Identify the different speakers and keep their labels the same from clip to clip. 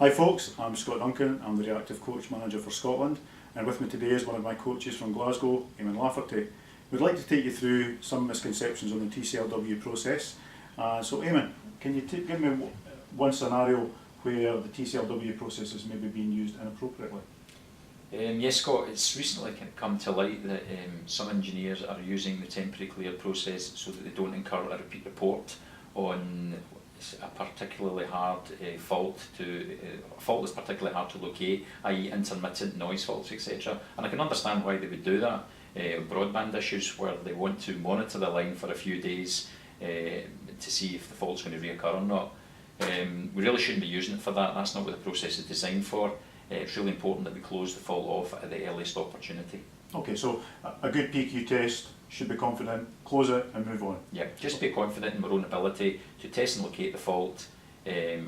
Speaker 1: Hi folks, I'm Scott Duncan, I'm the Reactive Coach Manager for Scotland, and with me today is one of my coaches from Glasgow, Eamon Lafferty. We'd like to take you through some misconceptions on the TCLW process. So Eamon, can you give me one scenario where the TCLW process is maybe being used inappropriately?
Speaker 2: Yes, Scott, it's recently come to light that some engineers are using the temporary clear process so that they don't incur a repeat report on a particularly hard fault that's particularly hard to locate, i.e. intermittent noise faults, etc. And I can understand why they would do that. Broadband issues where they want to monitor the line for a few days to see if the fault's going to reoccur or not. We really shouldn't be using it for that. That's not what the process is designed for. It's really important that we close the fault off at the earliest opportunity.
Speaker 1: Okay, so a good PQ test, should be confident, close it and move on.
Speaker 2: Yeah, just be confident in our own ability to test and locate the fault,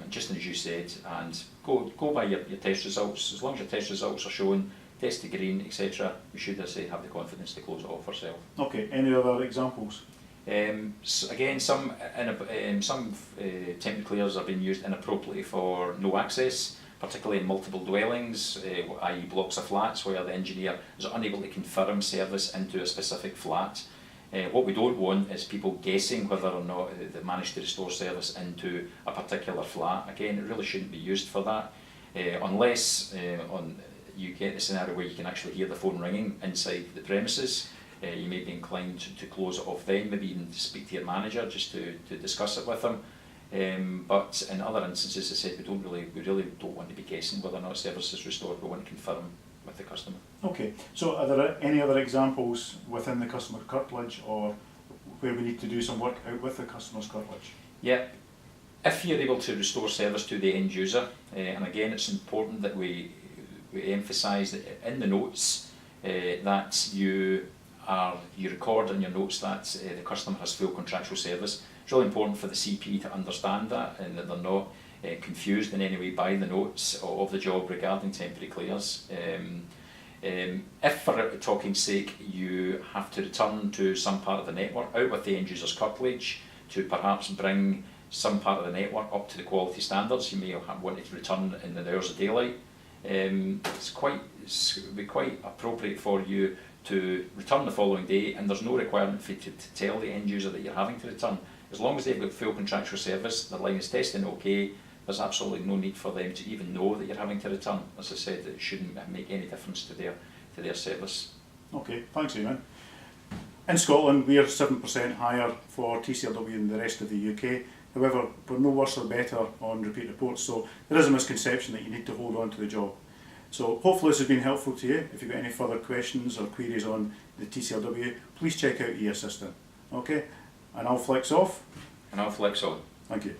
Speaker 2: just as you said, and go by your test results. As long as your test results are shown, test to green, etc., we should, as I say, have the confidence to close it off ourselves.
Speaker 1: Okay, any other examples?
Speaker 2: So again, some temporary clears are being used inappropriately for no access, particularly in multiple dwellings, i.e. blocks of flats where the engineer is unable to confirm service into a specific flat. What we don't want is people guessing whether or not they managed to restore service into a particular flat. Again, it really shouldn't be used for that, unless you get the scenario where you can actually hear the phone ringing inside the premises. You may be inclined to close it off then, maybe even to speak to your manager just to discuss it with them. But in other instances, as I said, we really don't want to be guessing whether or not service is restored. We want to confirm with the customer. Okay, so are there any other examples within the customer curtilage or where we need to do some work out with the customer's curtilage? Yeah, if you're able to restore service to the end user, and again it's important that we emphasise that in the notes that you record in your notes that the customer has full contractual service. It's really important for the CP to understand that and that they're not confused in any way by the notes of the job regarding temporary clears. If, for talking's sake, you have to return to some part of the network out with the end user's curtilage to perhaps bring some part of the network up to the quality standards, you may want to return in the hours of daylight. It would be quite appropriate for you to return the following day, and there's no requirement for you to tell the end user that you're having to return. As long as they've got full contractual service, the line is testing okay, there's absolutely no need for them to even know that you're having to return. As I said, it shouldn't make any difference to their service.
Speaker 1: Okay, thanks Eamon. In Scotland, we are 7% higher for TCLW than the rest of the UK. However, we're no worse or better on repeat reports, so there is a misconception that you need to hold on to the job. So hopefully this has been helpful to you. If you've got any further questions or queries on the TCLW, please check out eAssistant. Okay, and I'll flex off.
Speaker 2: And I'll flex on.
Speaker 1: Thank you.